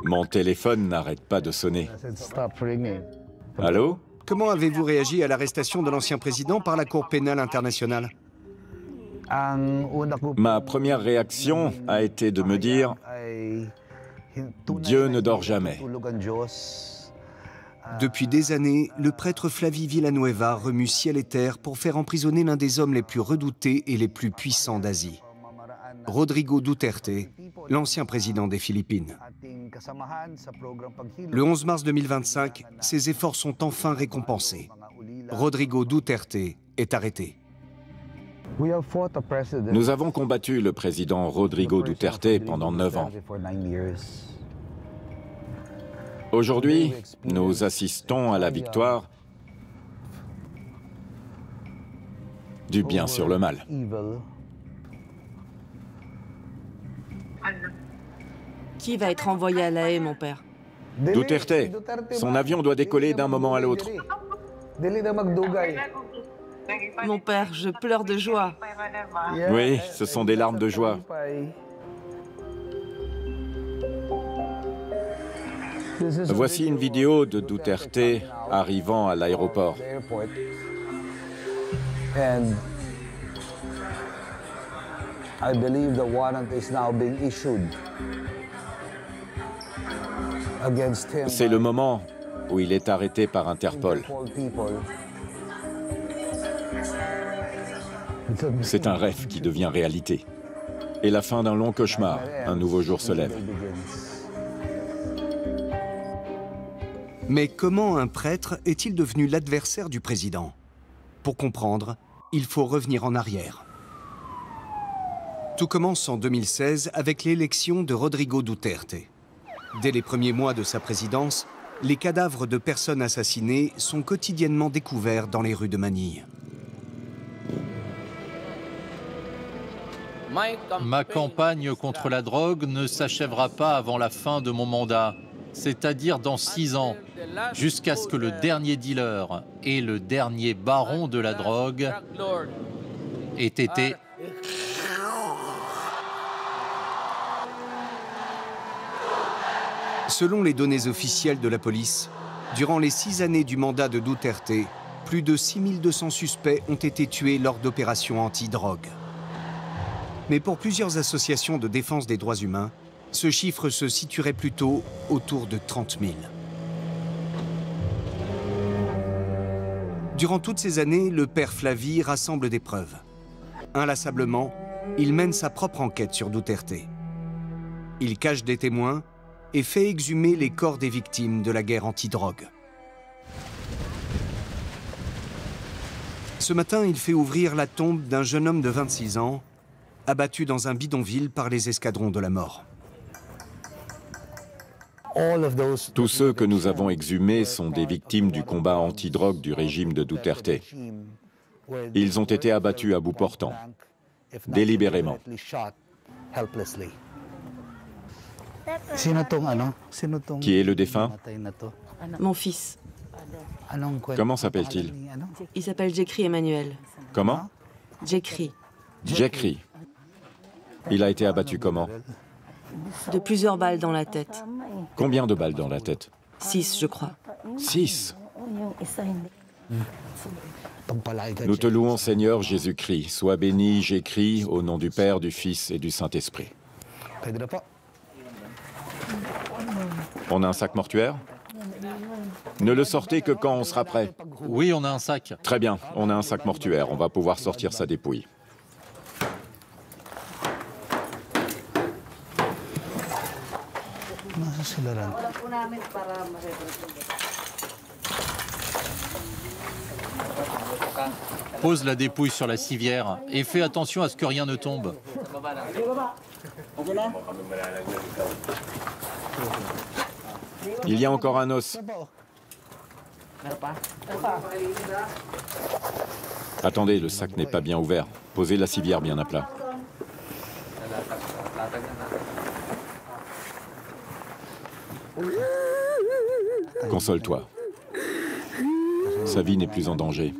Mon téléphone n'arrête pas de sonner. Stop ringing. Allô? Comment avez-vous réagi à l'arrestation de l'ancien président par la Cour pénale internationale? Ma première réaction a été de me dire « Dieu ne dort jamais ». Depuis des années, le prêtre Flavi Villanueva remue ciel et terre pour faire emprisonner l'un des hommes les plus redoutés et les plus puissants d'Asie. Rodrigo Duterte, l'ancien président des Philippines. Le 11 mars 2025, ses efforts sont enfin récompensés. Rodrigo Duterte est arrêté. Nous avons combattu le président Rodrigo Duterte pendant 9 ans. Aujourd'hui, nous assistons à la victoire du bien sur le mal. Qui va être envoyé à La Haye, mon père? Duterte, son avion doit décoller d'un moment à l'autre. Mon père, je pleure de joie. Oui, ce sont des larmes de joie. Voici une vidéo de Duterte arrivant à l'aéroport. C'est le moment où il est arrêté par Interpol. C'est un rêve qui devient réalité. Et la fin d'un long cauchemar, un nouveau jour se lève. Mais comment un prêtre est-il devenu l'adversaire du président? Pour comprendre, il faut revenir en arrière. Tout commence en 2016 avec l'élection de Rodrigo Duterte. Dès les premiers mois de sa présidence, les cadavres de personnes assassinées sont quotidiennement découverts dans les rues de Manille. Ma campagne contre la drogue ne s'achèvera pas avant la fin de mon mandat, c'est-à-dire dans 6 ans, jusqu'à ce que le dernier dealer et le dernier baron de la drogue aient été... Selon les données officielles de la police, durant les 6 années du mandat de Duterte, plus de 6200 suspects ont été tués lors d'opérations anti-drogue. Mais pour plusieurs associations de défense des droits humains, ce chiffre se situerait plutôt autour de 30 000. Durant toutes ces années, le père Flavi rassemble des preuves. Inlassablement, il mène sa propre enquête sur Duterte. Il cache des témoins et fait exhumer les corps des victimes de la guerre anti-drogue. Ce matin, il fait ouvrir la tombe d'un jeune homme de 26 ans, abattu dans un bidonville par les escadrons de la mort. Tous ceux que nous avons exhumés sont des victimes du combat anti-drogue du régime de Duterte. Ils ont été abattus à bout portant, délibérément. Qui est le défunt? Mon fils. Comment s'appelle-t-il? Il s'appelle Jekri Emmanuel. Comment? Jekri. Jekri. Il a été abattu comment? De plusieurs balles dans la tête. Combien de balles dans la tête? 6, je crois. 6. Nous te louons, Seigneur Jésus-Christ. Sois béni, j'écris, au nom du Père, du Fils et du Saint-Esprit. On a un sac mortuaire? Ne le sortez que quand on sera prêt. Oui, on a un sac. Très bien, on a un sac mortuaire. On va pouvoir sortir sa dépouille. Pose la dépouille sur la civière et fais attention à ce que rien ne tombe. Il y a encore un os. Attendez, le sac n'est pas bien ouvert. Posez la civière bien à plat. Console-toi. Sa vie n'est plus en danger.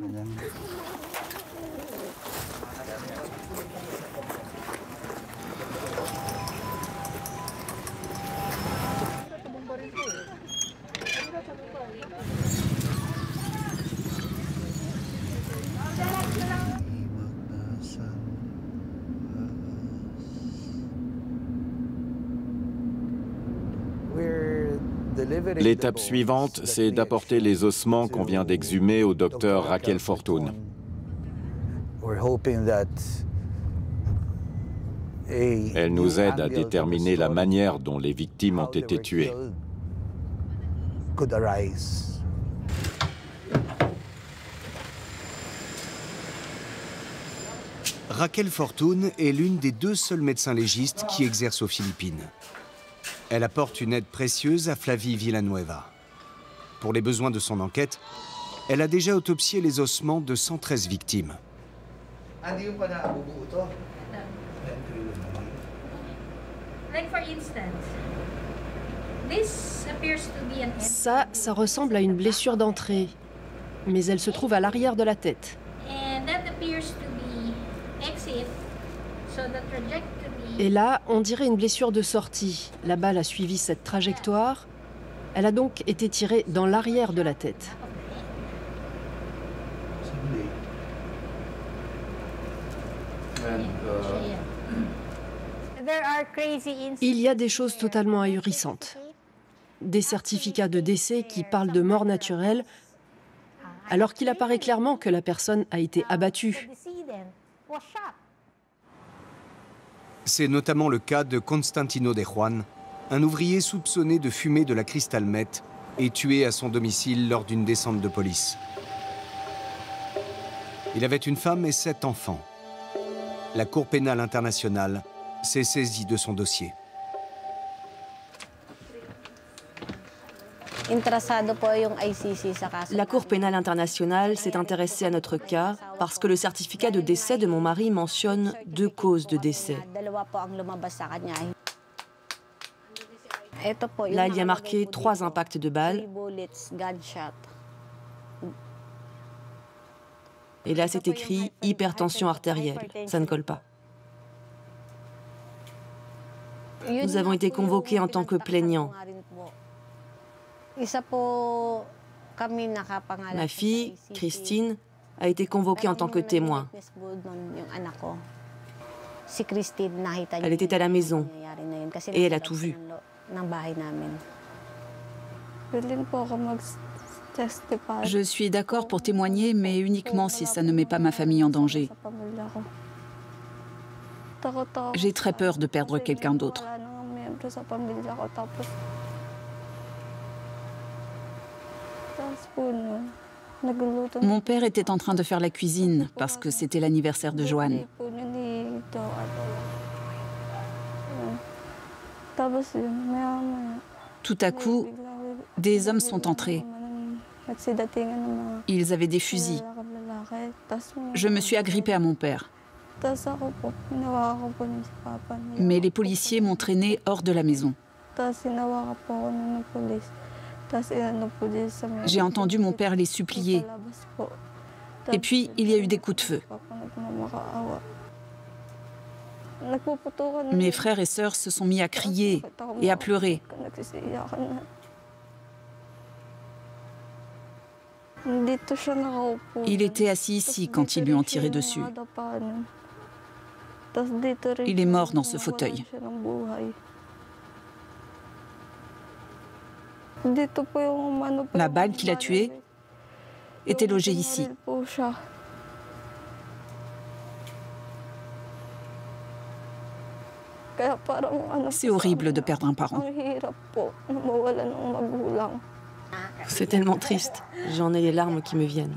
L'étape suivante, c'est d'apporter les ossements qu'on vient d'exhumer au docteur Raquel Fortune. Elle nous aide à déterminer la manière dont les victimes ont été tuées. Raquel Fortune est l'une des 2 seuls médecins légistes qui exercent aux Philippines. Elle apporte une aide précieuse à Flavie Villanueva. Pour les besoins de son enquête, elle a déjà autopsié les ossements de 113 victimes. Ça ressemble à une blessure d'entrée, mais elle se trouve à l'arrière de la tête. Et là, on dirait une blessure de sortie. La balle a suivi cette trajectoire. Elle a donc été tirée dans l'arrière de la tête. Il y a des choses totalement ahurissantes. Des certificats de décès qui parlent de mort naturelle, alors qu'il apparaît clairement que la personne a été abattue. C'est notamment le cas de Constantino de Juan, un ouvrier soupçonné de fumer de la cristal meth et tué à son domicile lors d'une descente de police. Il avait une femme et 7 enfants. La Cour pénale internationale s'est saisie de son dossier. La Cour pénale internationale s'est intéressée à notre cas parce que le certificat de décès de mon mari mentionne 2 causes de décès. Là, il y a marqué 3 impacts de balles. Et là, c'est écrit hypertension artérielle. Ça ne colle pas. Nous avons été convoqués en tant que plaignants. Ma fille, Christine, a été convoquée en tant que témoin. Elle était à la maison et elle a tout vu. Je suis d'accord pour témoigner, mais uniquement si ça ne met pas ma famille en danger. J'ai très peur de perdre quelqu'un d'autre. Mon père était en train de faire la cuisine parce que c'était l'anniversaire de Joanne. Tout à coup, des hommes sont entrés. Ils avaient des fusils. Je me suis agrippée à mon père. Mais les policiers m'ont traînée hors de la maison. J'ai entendu mon père les supplier. Et puis, il y a eu des coups de feu. Mes frères et sœurs se sont mis à crier et à pleurer. Il était assis ici quand ils lui ont tiré dessus. Il est mort dans ce fauteuil. La balle qui l'a tué était logée ici. C'est horrible de perdre un parent. C'est tellement triste. J'en ai les larmes qui me viennent.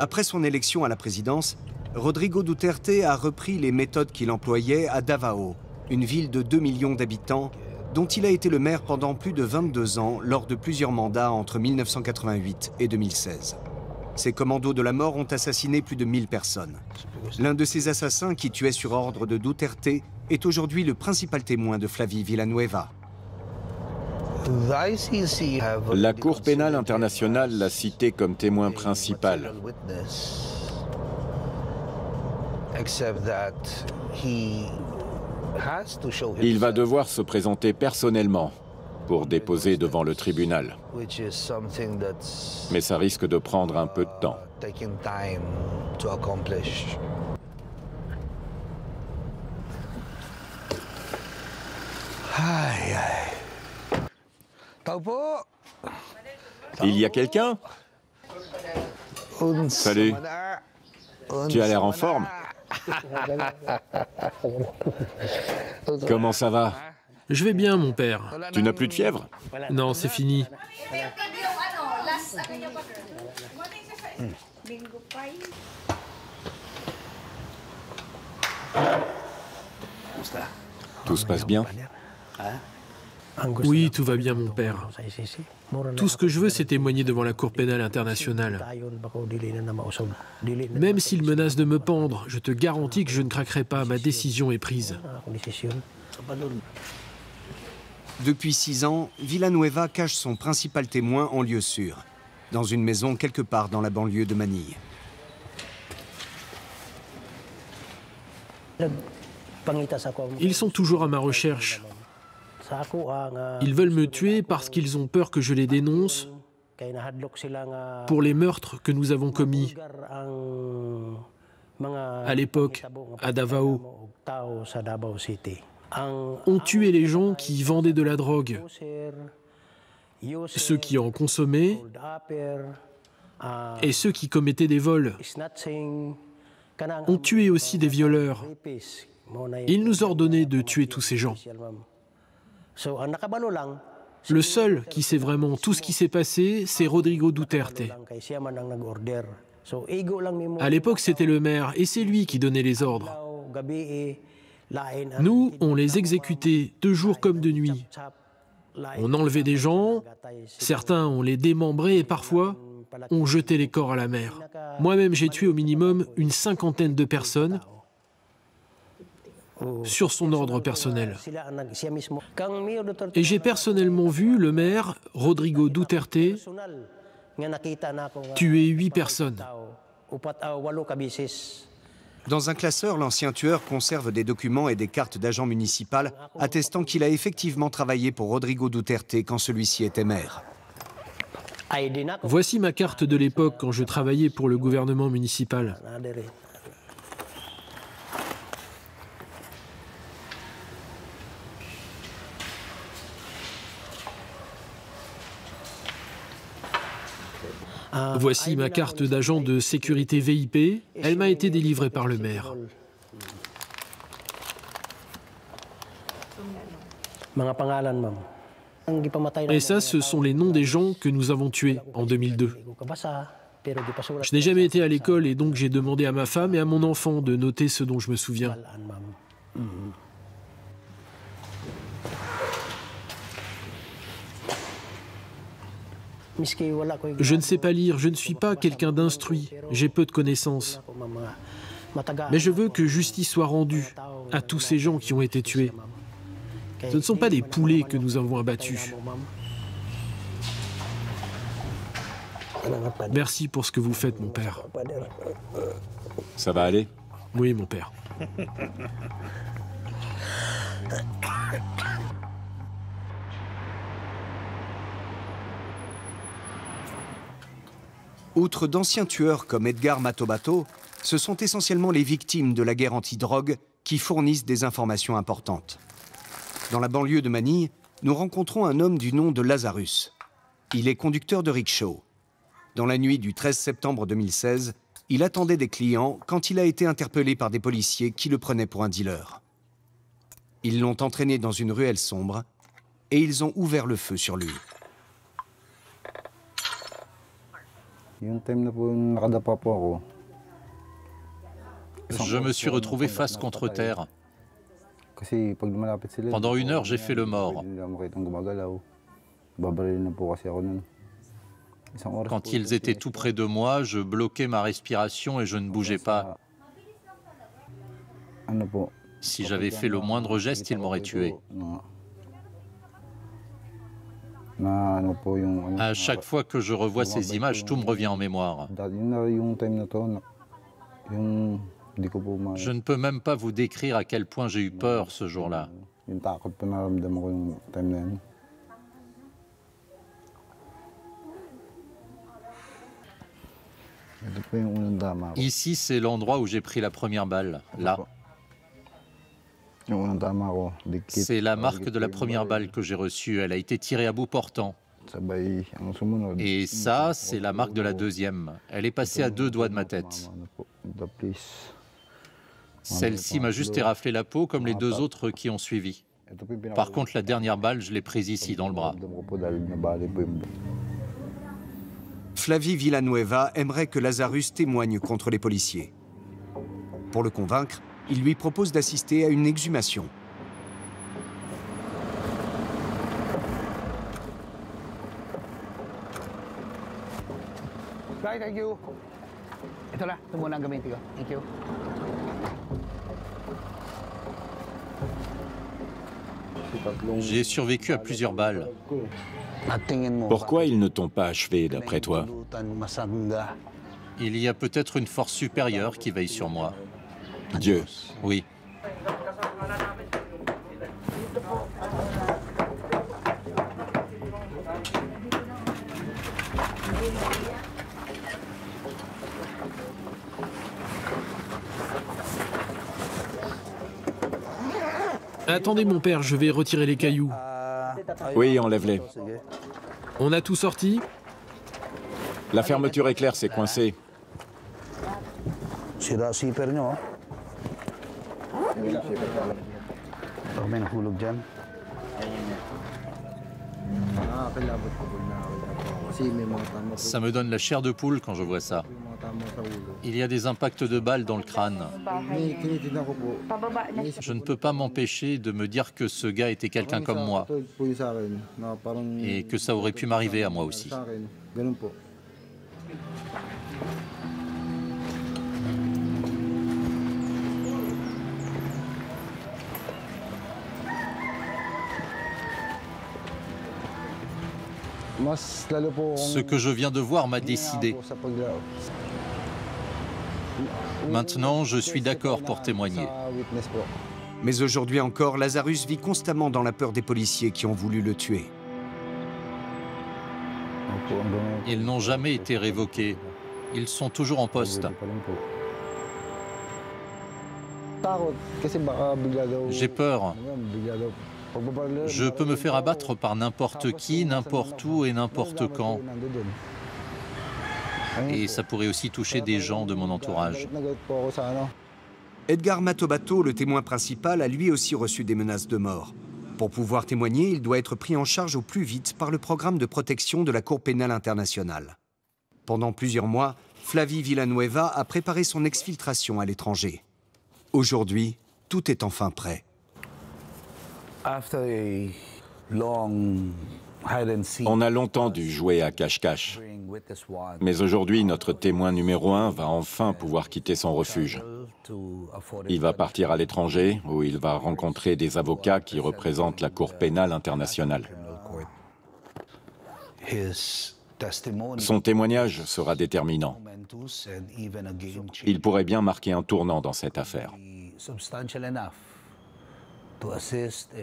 Après son élection à la présidence, Rodrigo Duterte a repris les méthodes qu'il employait à Davao, une ville de 2 millions d'habitants, dont il a été le maire pendant plus de 22 ans lors de plusieurs mandats entre 1988 et 2016. Ces commandos de la mort ont assassiné plus de 1000 personnes. L'un de ces assassins qui tuait sur ordre de Duterte est aujourd'hui le principal témoin de Flavie Villanueva. La Cour pénale internationale l'a cité comme témoin principal. Il va devoir se présenter personnellement pour déposer devant le tribunal. Mais ça risque de prendre un peu de temps. Il y a quelqu'un? Salut. Tu as l'air en forme. Comment ça va? Je vais bien, mon père. Tu n'as plus de fièvre? Non, c'est fini. Tout se passe bien? Oui, tout va bien, mon père. Tout ce que je veux, c'est témoigner devant la Cour pénale internationale. Même s'il menace de me pendre, je te garantis que je ne craquerai pas. Ma décision est prise. Depuis 6 ans, Villanueva cache son principal témoin en lieu sûr, dans une maison quelque part dans la banlieue de Manille. Ils sont toujours à ma recherche. Ils veulent me tuer parce qu'ils ont peur que je les dénonce pour les meurtres que nous avons commis à l'époque à Davao. On tuait les gens qui vendaient de la drogue, ceux qui en consommaient et ceux qui commettaient des vols. On tuait aussi des violeurs. Ils nous ordonnaient de tuer tous ces gens. Le seul qui sait vraiment tout ce qui s'est passé, c'est Rodrigo Duterte. À l'époque, c'était le maire, et c'est lui qui donnait les ordres. Nous, on les exécutait de jour comme de nuit. On enlevait des gens, certains on les démembrait et parfois on jetait les corps à la mer. Moi-même, j'ai tué au minimum une 50aine de personnes sur son ordre personnel. Et j'ai personnellement vu le maire, Rodrigo Duterte, tuer 8 personnes. Dans un classeur, l'ancien tueur conserve des documents et des cartes d'agent municipal attestant qu'il a effectivement travaillé pour Rodrigo Duterte quand celui-ci était maire. Voici ma carte de l'époque quand je travaillais pour le gouvernement municipal. Voici ma carte d'agent de sécurité VIP. Elle m'a été délivrée par le maire. Et ça, ce sont les noms des gens que nous avons tués en 2002. Je n'ai jamais été à l'école et donc j'ai demandé à ma femme et à mon enfant de noter ce dont je me souviens. Je ne sais pas lire, je ne suis pas quelqu'un d'instruit, j'ai peu de connaissances. Mais je veux que justice soit rendue à tous ces gens qui ont été tués. Ce ne sont pas des poulets que nous avons abattus. Merci pour ce que vous faites, mon père. Ça va aller? Oui, mon père. Outre d'anciens tueurs comme Edgar Matobato, ce sont essentiellement les victimes de la guerre anti-drogue qui fournissent des informations importantes. Dans la banlieue de Manille, nous rencontrons un homme du nom de Lazarus. Il est conducteur de rickshaw. Dans la nuit du 13 septembre 2016, il attendait des clients quand il a été interpellé par des policiers qui le prenaient pour un dealer. Ils l'ont entraîné dans une ruelle sombre et ils ont ouvert le feu sur lui. Je me suis retrouvé face contre terre. Pendant 1 heure, j'ai fait le mort. Quand ils étaient tout près de moi, je bloquais ma respiration et je ne bougeais pas. Si j'avais fait le moindre geste, ils m'auraient tué. À chaque fois que je revois ces images, tout me revient en mémoire. Je ne peux même pas vous décrire à quel point j'ai eu peur ce jour-là. Ici, c'est l'endroit où j'ai pris la première balle, là. C'est la marque de la première balle que j'ai reçue. Elle a été tirée à bout portant. Et ça, c'est la marque de la deuxième. Elle est passée à 2 doigts de ma tête. Celle-ci m'a juste éraflé la peau comme les 2 autres qui ont suivi. Par contre, la dernière balle, je l'ai prise ici, dans le bras. Flavie Villanueva aimerait que Lazarus témoigne contre les policiers. Pour le convaincre, il lui propose d'assister à une exhumation. J'ai survécu à plusieurs balles. Pourquoi ils ne t'ont pas achevé, d'après toi? Il y a peut-être une force supérieure qui veille sur moi. Dieu. Oui. Attendez mon père, je vais retirer les cailloux. Oui, enlève-les. On a tout sorti? La fermeture éclair s'est coincée. Ça me donne la chair de poule quand je vois ça. Il y a des impacts de balles dans le crâne. Je ne peux pas m'empêcher de me dire que ce gars était quelqu'un comme moi et que ça aurait pu m'arriver à moi aussi. Ce que je viens de voir m'a décidé. Maintenant, je suis d'accord pour témoigner. Mais aujourd'hui encore, Lazarus vit constamment dans la peur des policiers qui ont voulu le tuer. Ils n'ont jamais été révoqués. Ils sont toujours en poste. J'ai peur. Je peux me faire abattre par n'importe qui, n'importe où et n'importe quand. Et ça pourrait aussi toucher des gens de mon entourage. Edgar Matobato, le témoin principal, a lui aussi reçu des menaces de mort. Pour pouvoir témoigner, il doit être pris en charge au plus vite par le programme de protection de la Cour pénale internationale. Pendant plusieurs mois, Flavie Villanueva a préparé son exfiltration à l'étranger. Aujourd'hui, tout est enfin prêt. On a longtemps dû jouer à cache-cache. Mais aujourd'hui, notre témoin numéro 1 va enfin pouvoir quitter son refuge. Il va partir à l'étranger, où il va rencontrer des avocats qui représentent la Cour pénale internationale. Son témoignage sera déterminant. Il pourrait bien marquer un tournant dans cette affaire.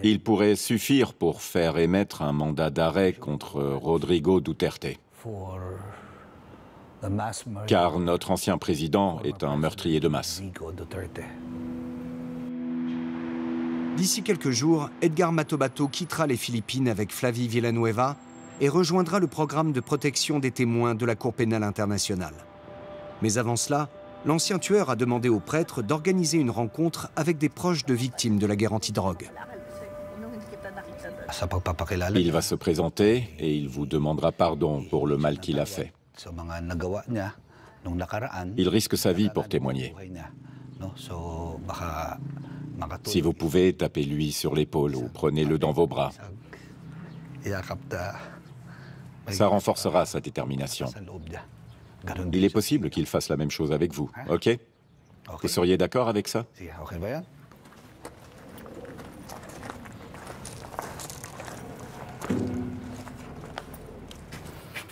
Il pourrait suffire pour faire émettre un mandat d'arrêt contre Rodrigo Duterte. Car notre ancien président est un meurtrier de masse. D'ici quelques jours, Edgar Matobato quittera les Philippines avec Flavie Villanueva et rejoindra le programme de protection des témoins de la Cour pénale internationale. Mais avant cela, l'ancien tueur a demandé aux prêtres d'organiser une rencontre avec des proches de victimes de la guerre antidrogue. Il va se présenter et il vous demandera pardon pour le mal qu'il a fait. Il risque sa vie pour témoigner. Si vous pouvez, tapez-lui sur l'épaule ou prenez-le dans vos bras. Ça renforcera sa détermination. Il est possible qu'il fasse la même chose avec vous, ok? Vous seriez d'accord avec ça?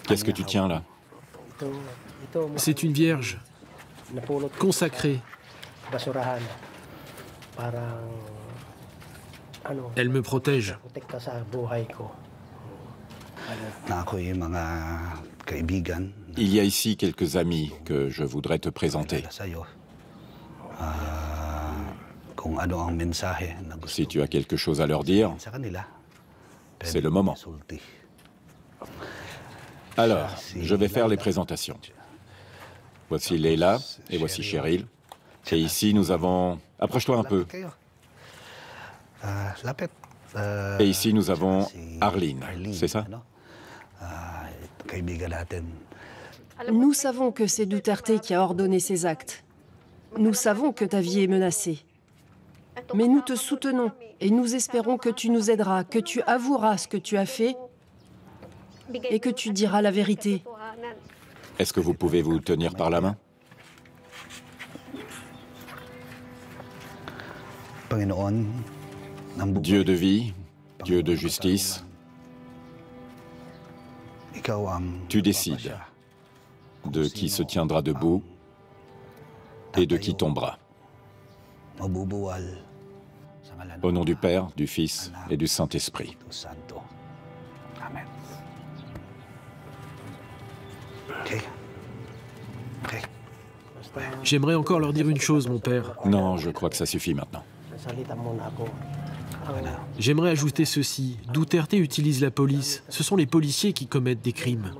Qu'est-ce que tu tiens là? C'est une vierge, consacrée. Elle me protège. Il y a ici quelques amis que je voudrais te présenter. Si tu as quelque chose à leur dire, c'est le moment. Alors, je vais faire les présentations. Voici Leila et voici Cheryl. Et ici, nous avons... Approche-toi un peu. Et ici, nous avons Arlene, c'est ça? Nous savons que c'est Duterte qui a ordonné ces actes. Nous savons que ta vie est menacée. Mais nous te soutenons et nous espérons que tu nous aideras, que tu avoueras ce que tu as fait et que tu diras la vérité. Est-ce que vous pouvez vous tenir par la main? Dieu de vie, Dieu de justice, tu décides de qui se tiendra debout et de qui tombera. Au nom du Père, du Fils et du Saint-Esprit. Amen. J'aimerais encore leur dire une chose, mon père. Non, je crois que ça suffit maintenant. J'aimerais ajouter ceci. Duterte utilise la police. Ce sont les policiers qui commettent des crimes.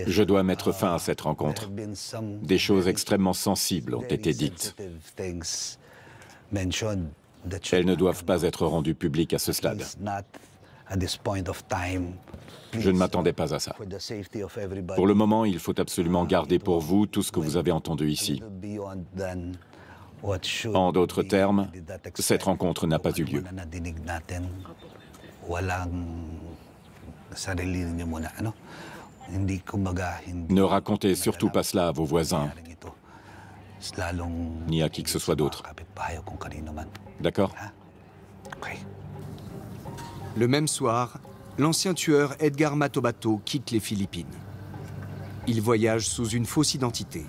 Je dois mettre fin à cette rencontre. Des choses extrêmement sensibles ont été dites. Elles ne doivent pas être rendues publiques à ce stade. Je ne m'attendais pas à ça. Pour le moment, il faut absolument garder pour vous tout ce que vous avez entendu ici. En d'autres termes, cette rencontre n'a pas eu lieu. Ne racontez surtout pas cela à vos voisins, ni à qui que ce soit d'autre. D'accord? Le même soir, l'ancien tueur Edgar Matobato quitte les Philippines. Il voyage sous une fausse identité.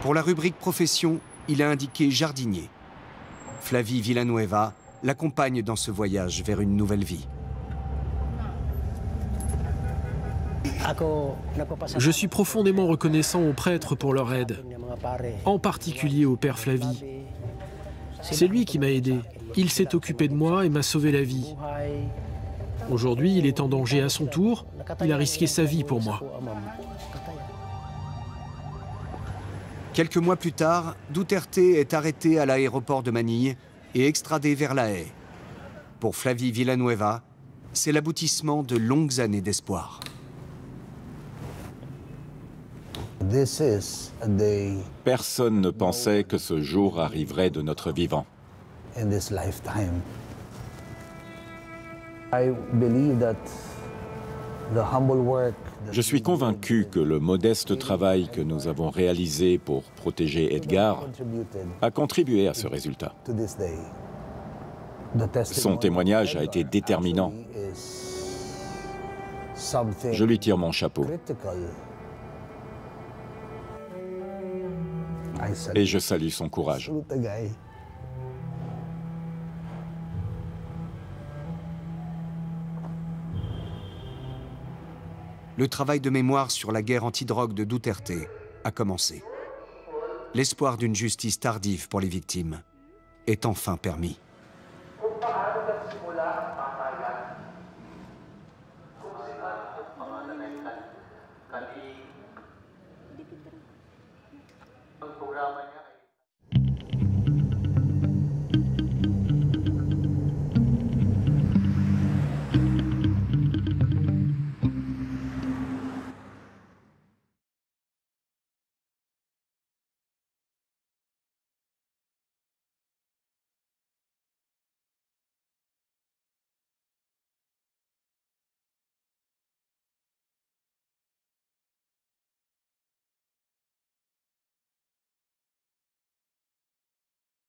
Pour la rubrique profession, il a indiqué jardinier. Flavie Villanueva l'accompagne dans ce voyage vers une nouvelle vie. Je suis profondément reconnaissant aux prêtres pour leur aide, en particulier au père Flavie. C'est lui qui m'a aidé. Il s'est occupé de moi et m'a sauvé la vie. Aujourd'hui, il est en danger à son tour. Il a risqué sa vie pour moi. Quelques mois plus tard, Duterte est arrêté à l'aéroport de Manille et extradé vers La Haye. Pour Flavie Villanueva, c'est l'aboutissement de longues années d'espoir. Personne ne pensait que ce jour arriverait de notre vivant. Je suis convaincu que le modeste travail que nous avons réalisé pour protéger Edgar a contribué à ce résultat. Son témoignage a été déterminant. Je lui tire mon chapeau. Et je salue son courage. Le travail de mémoire sur la guerre antidrogue de Duterte a commencé. L'espoir d'une justice tardive pour les victimes est enfin permis.